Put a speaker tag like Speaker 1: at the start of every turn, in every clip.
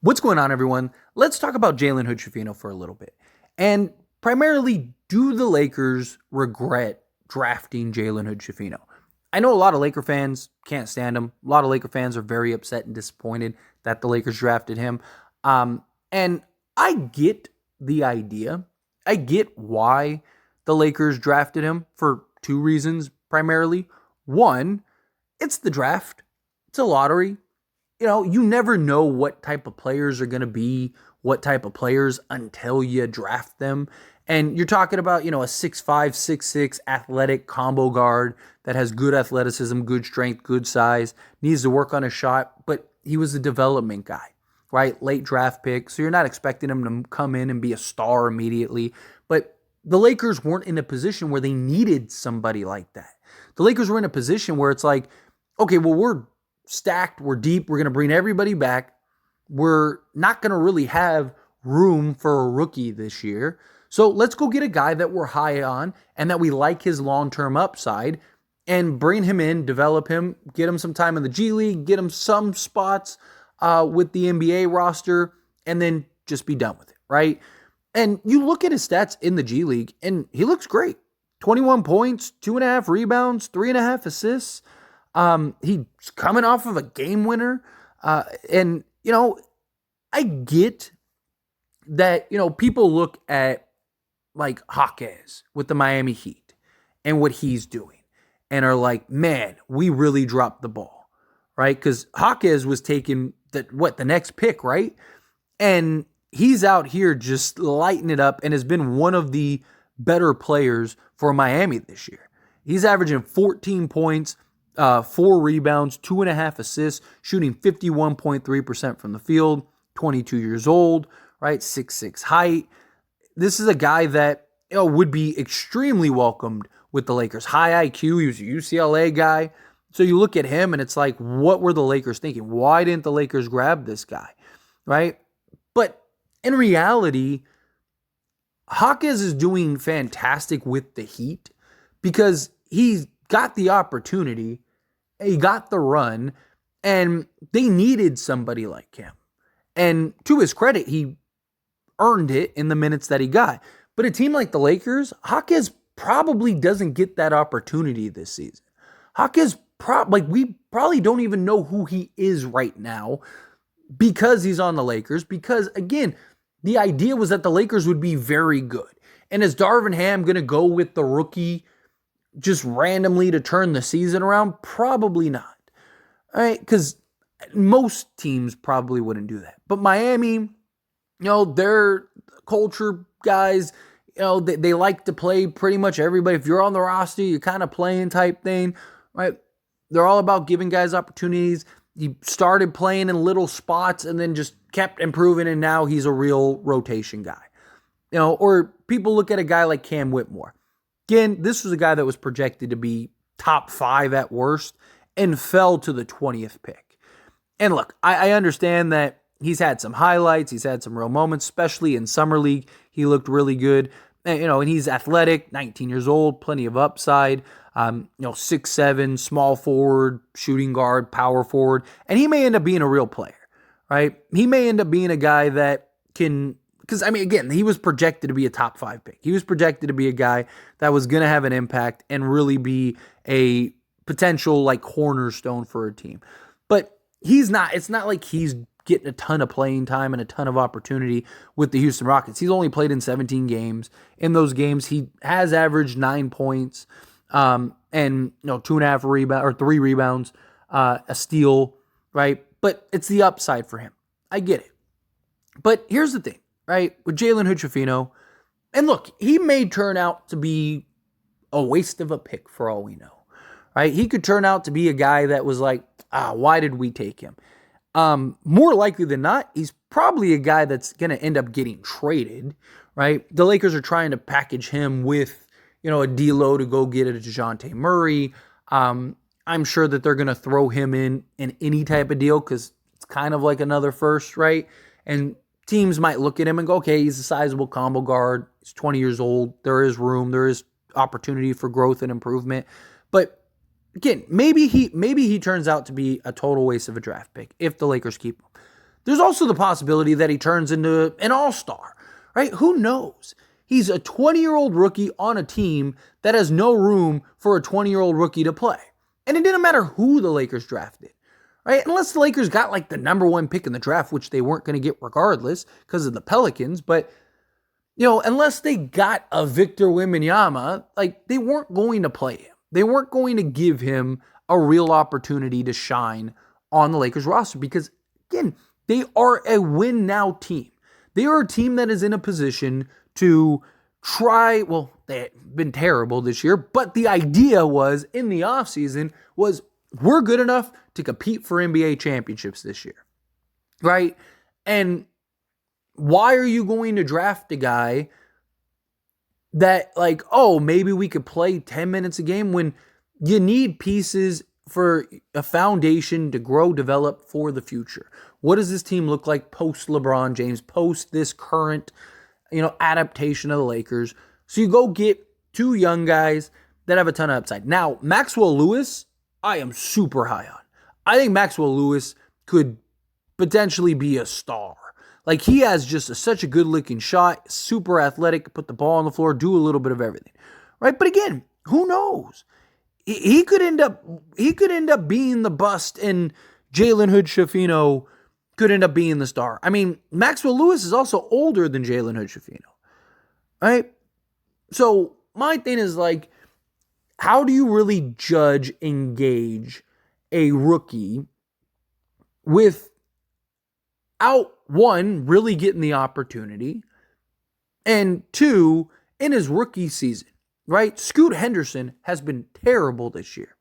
Speaker 1: What's going on, everyone? Let's talk about Jalen Hood Schifino for a little bit. And primarily, do the Lakers regret drafting Jalen Hood Schifino? I know a lot of Laker fans can't stand him. A lot of Laker fans are very upset and disappointed that the Lakers drafted him. And I get the idea. I get why the Lakers drafted him for two reasons primarily. One, it's the draft. It's a lottery. You never know what type of players are going to be what type of players until you draft them. And you're talking about, a 6'5", 6'6", athletic combo guard that has good athleticism, good strength, good size, needs to work on his shot, but he was a development guy, right? Late draft pick, so you're not expecting him to come in and be a star immediately. But the Lakers weren't in a position where they needed somebody like that. The Lakers were in a position where it's like, okay, well, we're stacked, we're deep, we're going to bring everybody back. We're not going to really have room for a rookie this year. So let's go get a guy that we're high on and that we like his long-term upside and bring him in, develop him, get him some time in the G League, get him some spots with the NBA roster, and then just be done with it, right? And you look at his stats in the G League, and he looks great. 21 points, 2.5 rebounds, 3.5 assists. He's coming off of a game winner. And I get that, people look at like Jaquez with the Miami Heat and what he's doing and are like, man, we really dropped the ball, right? Because Jaquez was taking the next pick, right? And he's out here just lighting it up and has been one of the better players for Miami this year. He's averaging 14 points, 4 rebounds, 2.5 assists, shooting 51.3% from the field, 22 years old, right? 6'6" height. This is a guy that would be extremely welcomed with the Lakers. High IQ, he was a UCLA guy. So you look at him and it's like, what were the Lakers thinking? Why didn't the Lakers grab this guy, right? But in reality, Jaquez is doing fantastic with the Heat because he's got the opportunity, he got the run, and they needed somebody like him. And to his credit, he earned it in the minutes that he got. But a team like the Lakers, Jaquez probably doesn't get that opportunity this season. Jaquez, we probably don't even know who he is right now because he's on the Lakers. Because, again, the idea was that the Lakers would be very good. And is Darvin Ham going to go with the rookie just randomly to turn the season around? Probably not. All right, because most teams probably wouldn't do that. But Miami, they're culture guys. They like to play pretty much everybody. If you're on the roster, you're kind of playing type thing, right? They're all about giving guys opportunities. He started playing in little spots and then just kept improving, and now he's a real rotation guy. Or people look at a guy like Cam Whitmore. Again, this was a guy that was projected to be top 5 at worst and fell to the 20th pick. And look, I understand that he's had some highlights. He's had some real moments, especially in Summer League. He looked really good. And he's athletic, 19 years old, plenty of upside. 6'7", small forward, shooting guard, power forward. And he may end up being a real player, right? He may end up being a guy that can... Because, again, he was projected to be a top 5 pick. He was projected to be a guy that was going to have an impact and really be a potential, cornerstone for a team. But he's not. It's not like he's getting a ton of playing time and a ton of opportunity with the Houston Rockets. He's only played in 17 games. In those games, he has averaged 9 points and 2.5 rebounds or 3 rebounds, a steal, right? But it's the upside for him. I get it. But here's the thing. Right, with Jalen Hood Schifino, and look, he may turn out to be a waste of a pick for all we know, right? He could turn out to be a guy that was like, why did we take him? More likely than not, he's probably a guy that's going to end up getting traded, right? The Lakers are trying to package him with, a D'Lo to go get a DeJounte Murray. I'm sure that they're going to throw him in any type of deal because it's kind of like another first, right? And teams might look at him and go, okay, he's a sizable combo guard. He's 20 years old. There is room. There is opportunity for growth and improvement. But again, maybe he turns out to be a total waste of a draft pick if the Lakers keep him. There's also the possibility that he turns into an all-star, right? Who knows? He's a 20-year-old rookie on a team that has no room for a 20-year-old rookie to play. And it didn't matter who the Lakers drafted, right? Unless the Lakers got like the number one pick in the draft, which they weren't going to get regardless because of the Pelicans. But, unless they got a Victor Wembanyama, like they weren't going to play him. They weren't going to give him a real opportunity to shine on the Lakers roster because, again, they are a win-now team. They are a team that is in a position to try, they've been terrible this year, but the idea was, in the offseason, was we're good enough to compete for NBA championships this year, right? And why are you going to draft a guy that, maybe we could play 10 minutes a game when you need pieces for a foundation to grow, develop for the future? What does this team look like post LeBron James, post this current, adaptation of the Lakers? So you go get two young guys that have a ton of upside. Now, Maxwell Lewis, I am super high on. I think Maxwell Lewis could potentially be a star. Like, he has just such a good-looking shot, super athletic, put the ball on the floor, do a little bit of everything, right? But again, who knows? He could end up being the bust, and Jalen Hood Schifino could end up being the star. I mean, Maxwell Lewis is also older than Jalen Hood Schifino, right? So my thing is, how do you really judge and gauge a rookie without, one, really getting the opportunity, and two, in his rookie season, right? Scoot Henderson has been terrible this year.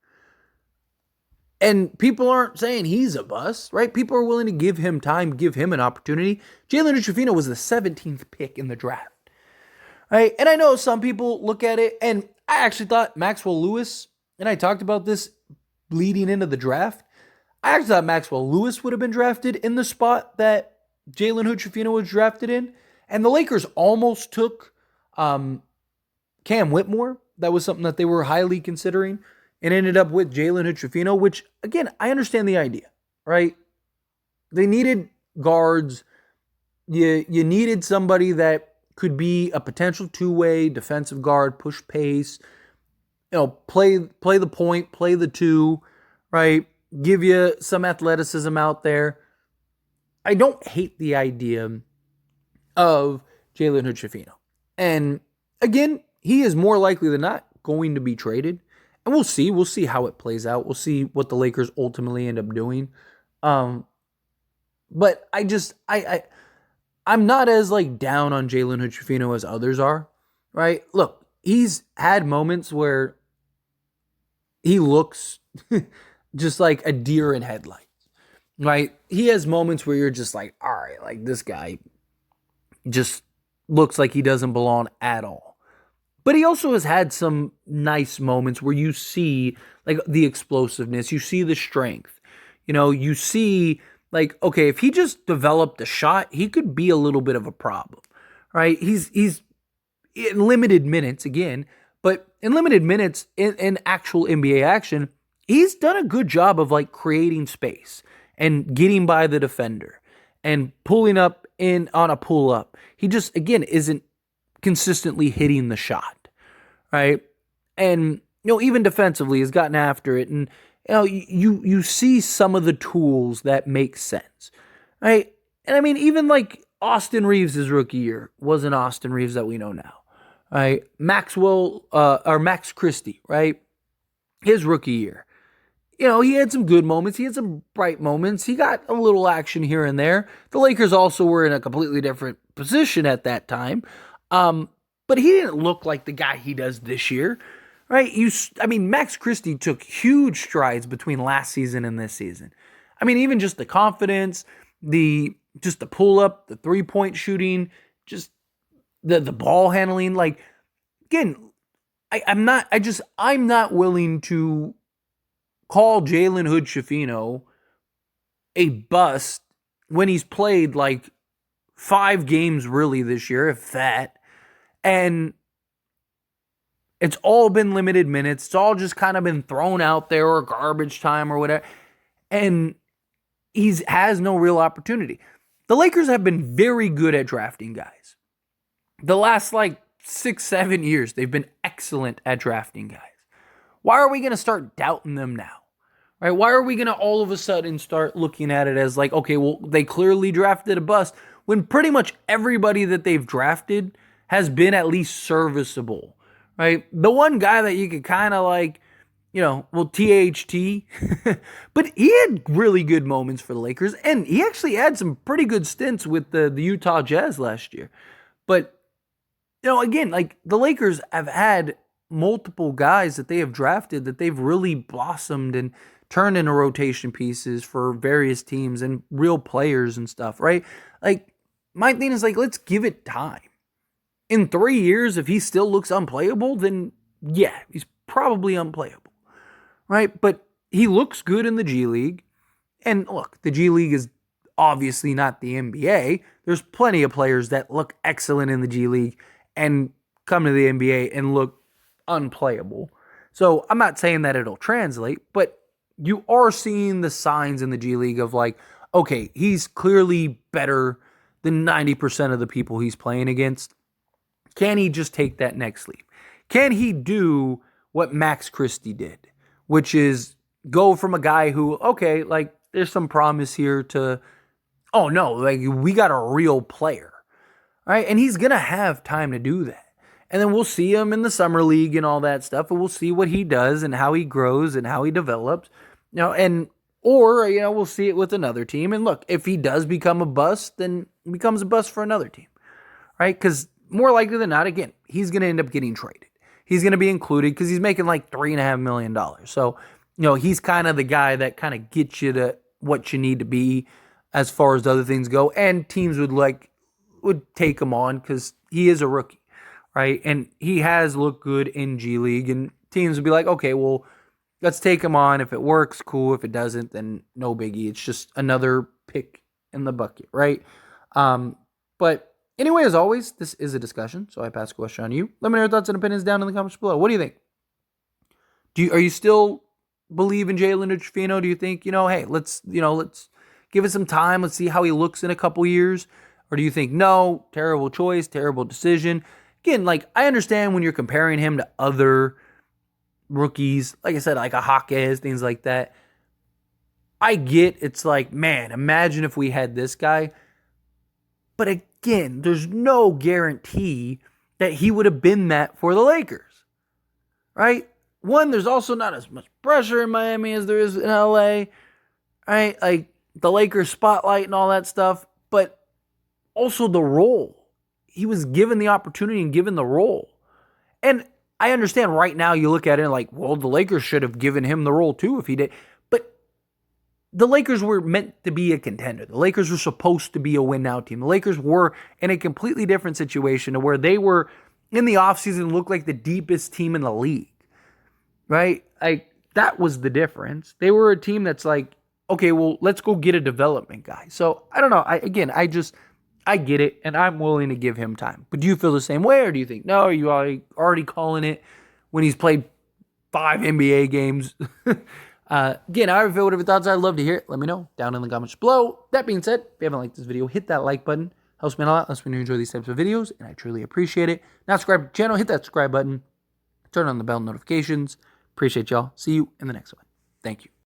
Speaker 1: And people aren't saying he's a bust, right? People are willing to give him time, give him an opportunity. Jalen Hood Schifino was the 17th pick in the draft, right? And I know some people look at it, and I actually thought Maxwell Lewis, and I talked about this leading into the draft, I actually thought Maxwell Lewis would have been drafted in the spot that Jalen Hood Schifino was drafted in. And the Lakers almost took Cam Whitmore. That was something that they were highly considering, and ended up with Jalen Hood Schifino, which, again, I understand the idea, right? They needed guards. You needed somebody that could be a potential two-way defensive guard, push pace, play the point, play the two, right? Give you some athleticism out there. I don't hate the idea of Jalen Hood Schifino. And again, he is more likely than not going to be traded. And we'll see. We'll see how it plays out. We'll see what the Lakers ultimately end up doing. But I'm not as down on Jalen Hood Schifino as others are, right? Look, he's had moments where he looks just like a deer in headlights, right? He has moments where you're just all right, this guy just looks like he doesn't belong at all. But he also has had some nice moments where you see the explosiveness, you see the strength, you see okay, if he just developed a shot, he could be a little bit of a problem, right? He's in limited minutes again, but in limited minutes in actual NBA action, he's done a good job of creating space and getting by the defender and pulling up in on a pull up. He just, again, isn't consistently hitting the shot, right? And, even defensively has gotten after it. And, you see some of the tools that make sense, right? And I mean, even Austin Reeves' rookie year wasn't Austin Reeves that we know now, right? Max Christie, right? His rookie year. He had some good moments. He had some bright moments. He got a little action here and there. The Lakers also were in a completely different position at that time. But he didn't look like the guy he does this year, right? Max Christie took huge strides between last season and this season. I mean, even just the confidence, the pull up, the 3-point shooting, just the ball handling. Again, I'm not willing to call Jalen Hood Schifino a bust when he's played 5 games really this year, if that. And it's all been limited minutes. It's all just kind of been thrown out there, or garbage time or whatever. And he has no real opportunity. the Lakers have been very good at drafting guys. The last 6-7 years, they've been excellent at drafting guys. Why are we going to start doubting them now? Right? Why are we going to all of a sudden start looking at it as okay, well, they clearly drafted a bust when pretty much everybody that they've drafted has been at least serviceable, right? The one guy that you could kind of THT, but he had really good moments for the Lakers, and he actually had some pretty good stints with the Utah Jazz last year. But, again, the Lakers have had multiple guys that they have drafted that they've really blossomed and turned into rotation pieces for various teams and real players and stuff, right? My thing is let's give it time. In 3 years, if he still looks unplayable, then yeah, he's probably unplayable, right? But he looks good in the G League. And look, the G League is obviously not the NBA. There's plenty of players that look excellent in the G League and come to the NBA and look unplayable. So I'm not saying that it'll translate, but you are seeing the signs in the G League of okay, he's clearly better than 90% of the people he's playing against. Can he just take that next leap? Can he do what Max Christie did, which is go from a guy who, okay, there's some promise here to, oh no, we got a real player, right? And he's going to have time to do that. And then we'll see him in the summer league and all that stuff, and we'll see what he does and how he grows and how he develops, or we'll see it with another team. And look, if he does become a bust, then he becomes a bust for another team, right? Because more likely than not, again, he's going to end up getting traded. He's going to be included because he's making $3.5 million. So, he's kind of the guy that kind of gets you to what you need to be as far as the other things go. And teams would take him on because he is a rookie. Right, and he has looked good in G League, and teams would be like, okay, well, let's take him on. If it works, cool. If it doesn't, then no biggie. It's just another pick in the bucket, right? But anyway, as always, this is a discussion, so I pass the question on to you. Let me know your thoughts and opinions down in the comments below. What do you think? Are you still believe in Jalen Hood Schifino? Do you think, hey, let's give it some time. Let's see how he looks in a couple years. Or do you think, no, terrible choice, terrible decision? Again, I understand when you're comparing him to other rookies, like I said, a Jaquez, things like that. I get it's man, imagine if we had this guy. But again, there's no guarantee that he would have been that for the Lakers, right? One, there's also not as much pressure in Miami as there is in LA, right? The Lakers spotlight and all that stuff, but also the role. He was given the opportunity and given the role. And I understand right now you look at it well, the Lakers should have given him the role too if he did. But the Lakers were meant to be a contender. The Lakers were supposed to be a win-now team. The Lakers were in a completely different situation to where they were in the offseason looked like the deepest team in the league. Right? That was the difference. They were a team that's okay, well, let's go get a development guy. So I don't know. I get it, and I'm willing to give him time. But do you feel the same way, or do you think, no, are you already calling it when he's played 5 NBA games? Again, however you feel, whatever thoughts, I'd love to hear it. Let me know down in the comments below. That being said, if you haven't liked this video, hit that like button. Helps me a lot. Lets me know you enjoy these types of videos, and I truly appreciate it. Now subscribe to the channel, hit that subscribe button, turn on the bell notifications. Appreciate y'all. See you in the next one. Thank you.